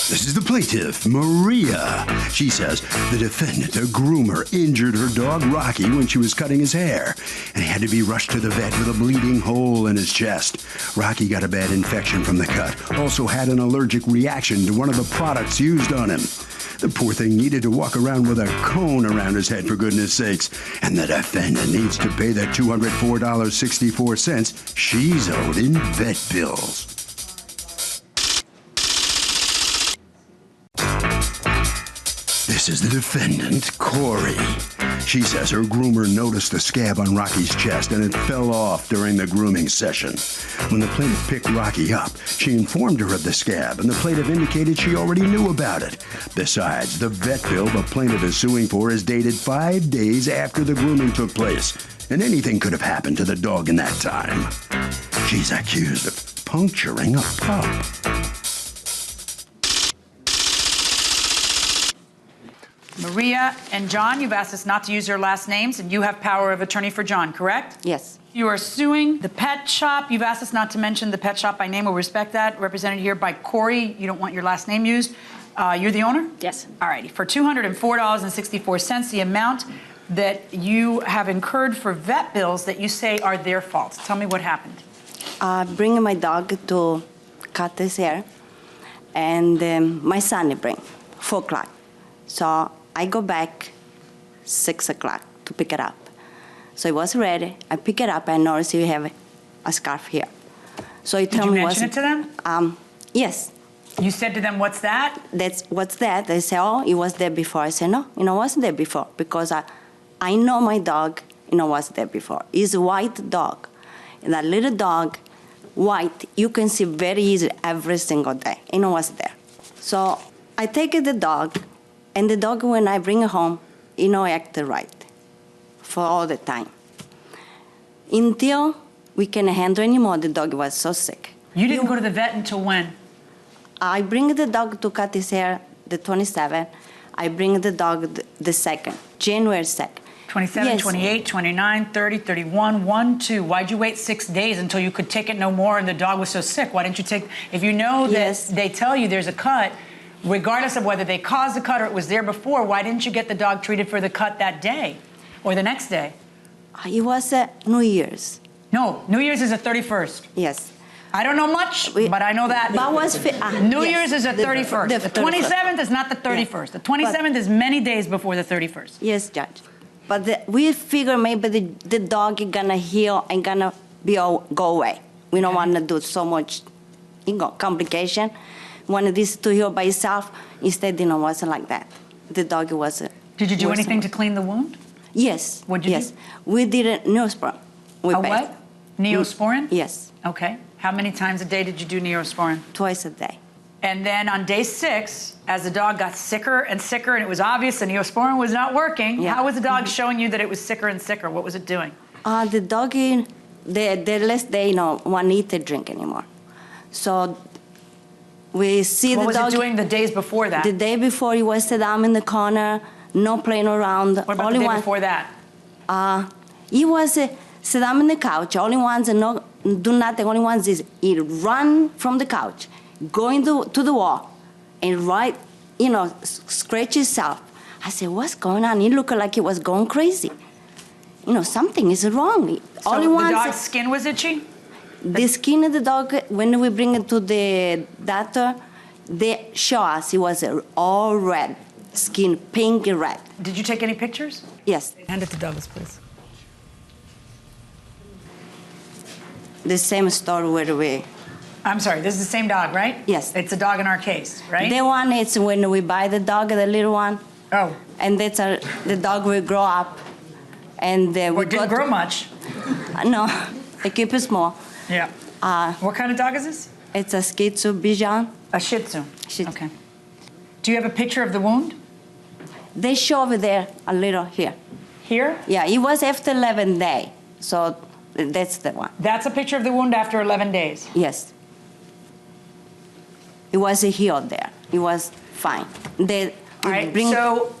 This is the plaintiff, Maria. She says the defendant, a groomer, injured her dog Rocky when she was cutting his hair, and he had to be rushed to the vet with a bleeding hole in his chest. Rocky got a bad infection from the cut, also had an allergic reaction to one of the products used on him. The poor thing needed to walk around with a cone around his head, for goodness sakes, and the defendant needs to pay the $204.64 she's owed in vet bills. This is the defendant, Corey. She says her groomer noticed the scab on Rocky's chest and it fell off during the grooming session. When the plaintiff picked Rocky up, she informed her of the scab, and the plaintiff indicated she already knew about it. Besides, the vet bill the plaintiff is suing for is dated 5 days after the grooming took place, and anything could have happened to the dog in that time. She's accused of puncturing a pup. Maria and John, you've asked us not to use your last names, and you have power of attorney for John, correct? Yes. You are suing the pet shop. You've asked us not to mention the pet shop by name. We'll respect that. Represented here by Corey. You don't want your last name used. You're the owner? Yes. All righty. For $204.64, the amount that you have incurred for vet bills that you say are their fault. Tell me what happened. Bring my dog to cut his hair, and my son bring 4 o'clock. So I go back 6 o'clock to pick it up. So it was ready. I pick it up. I notice you have a scarf here. So he told me, did you mention it to them? Yes. You said to them, "What's that?" What's that? They say, "Oh, it was there before." I said, "No, it wasn't there before because I know my dog. Was there before. It's a white dog, and that little dog, white, you can see very easily every single day. Was there. So I take the dog. And the dog, when I bring it home, acted right for all the time. Until we can't handle anymore, the dog was so sick. You didn't go to the vet until when? I bring the dog to cut his hair the 27th. I bring the dog the 2nd, January 2nd. 27, yes. 28, 29, 30, 31, 1, 2. Why'd you wait 6 days until you could take it no more and the dog was so sick? Why didn't you take, if you know that yes. They tell you there's a cut, regardless of whether they caused the cut or it was there before, why didn't you get the dog treated for the cut that day or the next day? It was New Year's. No, New Year's is the 31st. Yes. I don't know much, but I know that. New Year's is the 31st. The 27th is not the 31st. Yeah. The 27th is many days before the 31st. Yes, Judge. But we figure maybe the dog is going to heal and going to go away. We don't want to do so much complication. Wanted this to heal by itself. Instead, wasn't like that. The dog was. Did you do anything to clean the wound? Yes. What did you do? We did a Neosporin. A what? Neosporin? Yes. Okay. How many times a day did you do Neosporin? Twice a day. And then on day 6, as the dog got sicker and sicker, and it was obvious the Neosporin was not working, how was the dog showing you that it was sicker and sicker? What was it doing? The dog, the last day, won't eat or drink anymore. So we see what the dog. What was it doing the days before that? The day before, he was sit down in the corner, no playing around. What about the day before that? He was sit down on the couch. Only ones no do nothing. Only ones is he run from the couch, going to the wall, and scratch himself. I said, "What's going on?" He looked like he was going crazy. Something is wrong. So only the dog's skin was itchy? The skin of the dog, when we bring it to the doctor, they show us it was all red, skin pink red. Did you take any pictures? Yes. Hand it to Douglas, please. The same story where we... I'm sorry, this is the same dog, right? Yes. It's a dog in our case, right? The one is when we buy the dog, the little one. Oh. And that's the dog will grow up. And we didn't grow much. No, they keep it small. Yeah. What kind of dog is this? It's a Shih Tzu Bichon. A Shih Tzu. Shih Tzu. Okay. Do you have a picture of the wound? They show over there a little here. Here? Yeah, it was after 11 days. So that's the one. That's a picture of the wound after 11 days? Yes. It was healed there. It was fine. All right, so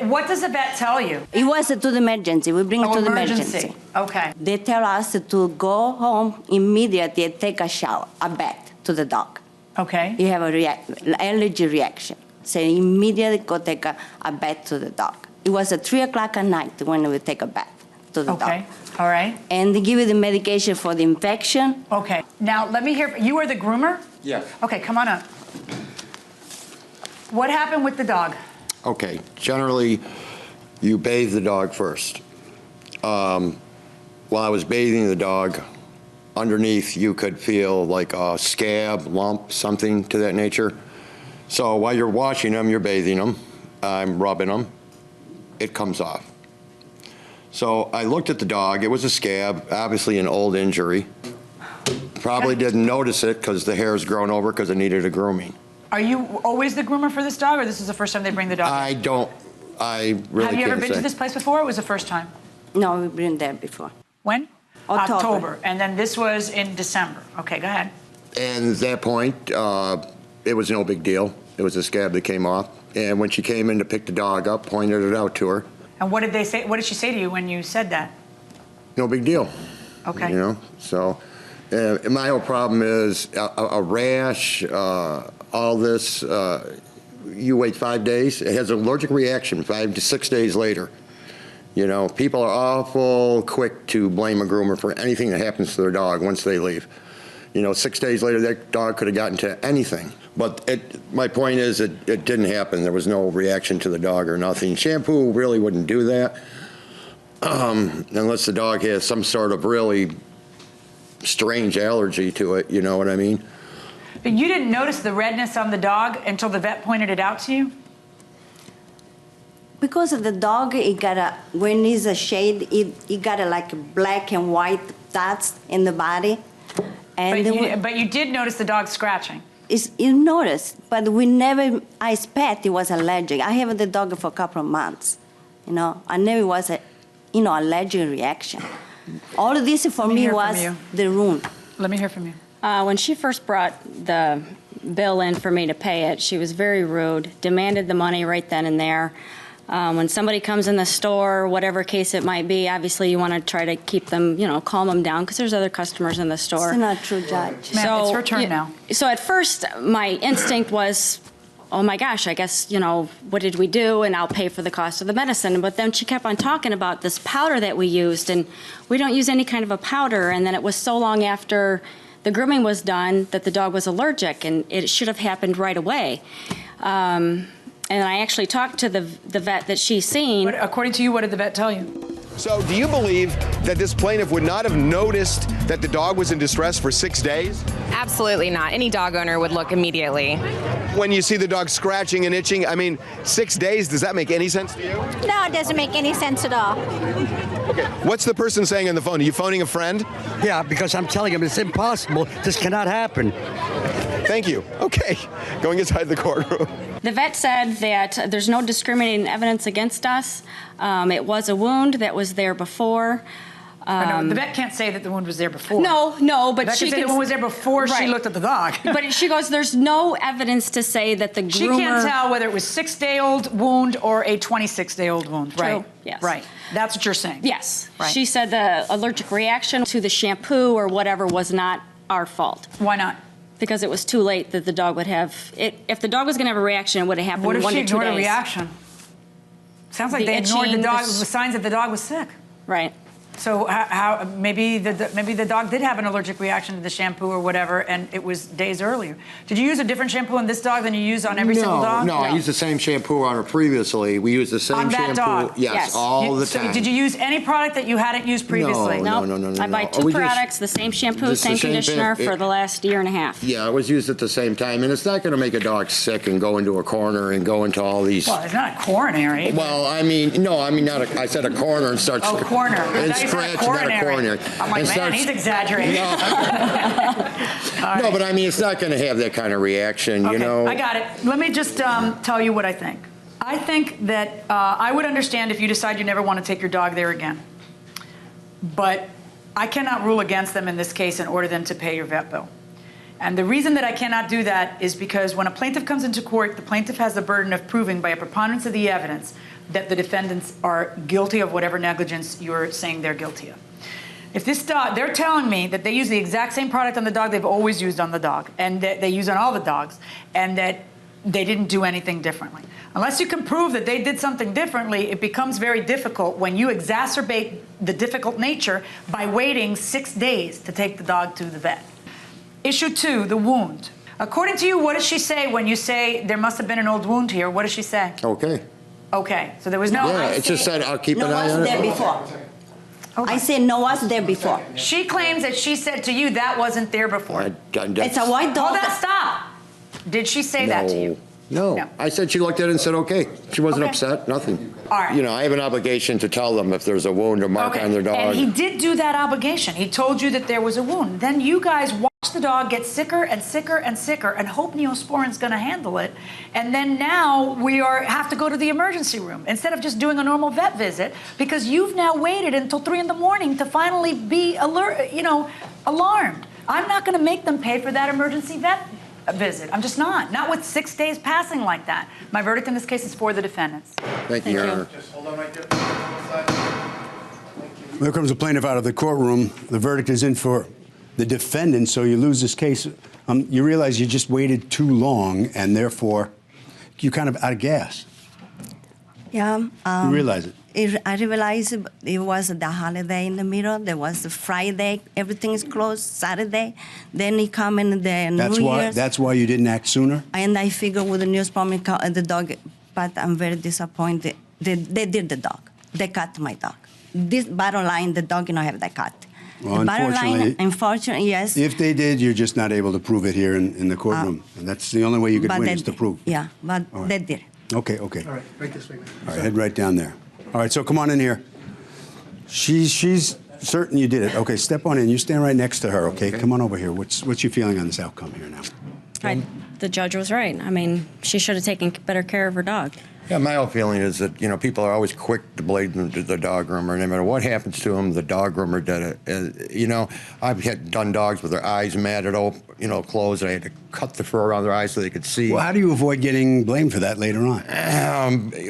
what does the vet tell you? It was to the emergency. We bring it to the emergency. Okay. They tell us to go home immediately and take a shower, a bath to the dog. Okay. You have a allergy reaction. So immediately go take a bath to the dog. It was at 3 o'clock at night when we take a bath to the dog. Okay, all right. And they give you the medication for the infection. Okay, now let me hear, you are the groomer? Yes. Okay, come on up. What happened with the dog? Okay, generally, you bathe the dog first. While I was bathing the dog, underneath you could feel like a scab, lump, something to that nature. So while you're washing them, you're bathing them, I'm rubbing them, it comes off. So I looked at the dog, it was a scab, obviously an old injury. Probably didn't notice it because the hair's grown over because it needed a grooming. Are you always the groomer for this dog, or this is the first time they bring the dog in? I really Have you ever can't been say. to this place before, or it was the first time? No, we've been there before. When? October. And then this was in December. Okay, go ahead. And at that point, it was no big deal. It was a scab that came off. And when she came in to pick the dog up, pointed it out to her. And what did they say? What did she say to you when you said that? No big deal. Okay. You know, so my whole problem is a rash, all this, you wait 5 days, it has an allergic reaction 5 to 6 days later. You know, people are awful quick to blame a groomer for anything that happens to their dog once they leave. You know, 6 days later, that dog could have gotten to anything. But my point is, it didn't happen. There was no reaction to the dog or nothing. Shampoo really wouldn't do that unless the dog has some sort of really strange allergy to it, you know what I mean? But you didn't notice the redness on the dog until the vet pointed it out to you? Because of the dog, when it's a shade, it got like black and white dots in the body. And but you did notice the dog scratching? You notice, but I expect it was allergic. I have the dog for a couple of months, you know. I never was allergic reaction. All of this for me was the wound. Let me hear from you. When she first brought the bill in for me to pay it, she was very rude, demanded the money right then and there. When somebody comes in the store, whatever case it might be, obviously you want to try to keep them, calm them down because there's other customers in the store. It's not true, Judge. Ma'am, it's her turn now. So at first, my instinct was, oh my gosh, I guess, what did we do? And I'll pay for the cost of the medicine. But then she kept on talking about this powder that we used, and we don't use any kind of a powder. And then it was so long after the grooming was done that the dog was allergic, and it should have happened right away. And I actually talked to the vet that she's seen. According to you, what did the vet tell you? So do you believe that this plaintiff would not have noticed that the dog was in distress for 6 days? Absolutely not. Any dog owner would look immediately. When you see the dog scratching and itching, 6 days, does that make any sense to you? No, it doesn't make any sense at all. Okay. What's the person saying on the phone? Are you phoning a friend? Yeah, because I'm telling him it's impossible. This cannot happen. Thank you. Okay. Going inside the courtroom. The vet said that there's no discriminating evidence against us. It was a wound that was there before. No, the vet can't say that the wound was there before. No, but she can say the wound was there before she looked at the dog. But she goes, there's no evidence to say that the groomer... She can't tell whether it was 6-day-old wound or a 26-day-old wound. True. Right. Yes. Right. That's what you're saying. Yes. Right. She said the allergic reaction to the shampoo or whatever was not our fault. Why not? Because it was too late that the dog would have... If the dog was going to have a reaction, it would have happened in 1 to 2 days. What if she ignored a reaction? Sounds like they ignored the dog, the signs that the dog was sick. Right. So maybe the dog did have an allergic reaction to the shampoo or whatever, and it was days earlier. Did you use a different shampoo on this dog than you use on every single dog? No, I used the same shampoo on her previously. We used the same on shampoo. That dog? Yes, all the time. So did you use any product that you hadn't used previously? No. I buy two products, the same shampoo, same conditioner for the last year and a half. Yeah, it was used at the same time, and it's not going to make a dog sick and go into a corner and go into all these... Well, it's not a coronary. Well, I said a corner and start... Oh, corner. And scratch, not a coronary. I'm like, man, he's exaggerating. No. No, but it's not going to have that kind of reaction, okay, you know? I got it. Let me just tell you what I think. I think that I would understand if you decide you never want to take your dog there again. But I cannot rule against them in this case and order them to pay your vet bill. And the reason that I cannot do that is because when a plaintiff comes into court, the plaintiff has the burden of proving by a preponderance of the evidence that the defendants are guilty of whatever negligence you're saying they're guilty of. If this dog, they're telling me that they use the exact same product on the dog they've always used on the dog, and that they use on all the dogs, and that they didn't do anything differently. Unless you can prove that they did something differently, it becomes very difficult when you exacerbate the difficult nature by waiting 6 days to take the dog to the vet. Issue 2, the wound. According to you, what does she say when you say there must have been an old wound here? What does she say? Okay. Okay, so there was no... Yeah, it just said, I'll keep an No eye was on there it. before. Okay. I said no was there before. She claims that she said to you that wasn't there before. It's a white dog. Hold on, stop. Did she say that to you? No. No. I said she looked at it and said, okay. She wasn't Okay. upset, nothing. All right. You know, I have an obligation to tell them if there's a wound or mark on their dog. And he did do that obligation. He told you that there was a wound. Then you guys watch the dog get sicker and sicker and sicker and hope Neosporin's going to handle it. And then now we have to go to the emergency room instead of just doing a normal vet visit because you've now waited until 3 in the morning to finally be alarmed. I'm not going to make them pay for that emergency vet visit. I'm just not. Not with 6 days passing like that. My verdict in this case is for the defendants. Thank you, Your Honor. Just hold on right there. There comes a plaintiff out of the courtroom. The verdict is in for the defendant, so you lose this case. You realize you just waited too long, and therefore you're kind of out of gas. Yeah. You realize it. I realized it was the holiday in the middle. There was the Friday, everything is closed. Saturday, then he come in the New Year's. That's why you didn't act sooner? And I figured with the news probably the dog, but I'm very disappointed. They did the dog. They cut my dog. This bottom line, the dog have that cut. Well, the bottom line, unfortunately, yes. If they did, you're just not able to prove it here in the courtroom. And that's the only way you could but win they is to did. prove. Yeah, but All right. they did. Okay, okay. All right, right this way, man. All right, head right down there. All right, so come on in here. She's certain you did it. Okay, step on in. You stand right next to her, okay? Come on over here. What's your feeling on this outcome here now? The judge was right. I mean, she should have taken better care of her dog. Yeah, my whole feeling is that, people are always quick to blame the dog groomer. No matter what happens to them, the dog groomer did it. I've done dogs with their eyes matted open, closed, and I had to cut the fur around their eyes so they could see. Well, how do you avoid getting blamed for that later on?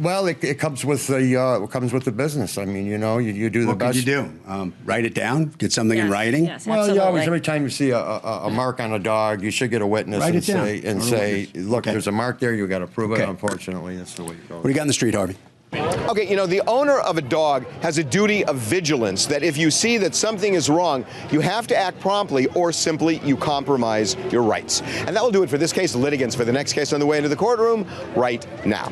Well, it comes with the business. I mean, you do the What best. could you do? Write it down? Get something in Yes, writing? yes, Well, absolutely. you always, every time you see a mark on a dog, you should get a witness Write and it down. say, Or a witness. look, Okay. there's a mark there. You got to prove it. Okay. Unfortunately, that's the way it goes. What do you got in the street, Harvey? Okay, the owner of a dog has a duty of vigilance that if you see that something is wrong, you have to act promptly or simply you compromise your rights. And that will do it for this case. Litigants for the next case on the way into the courtroom right now.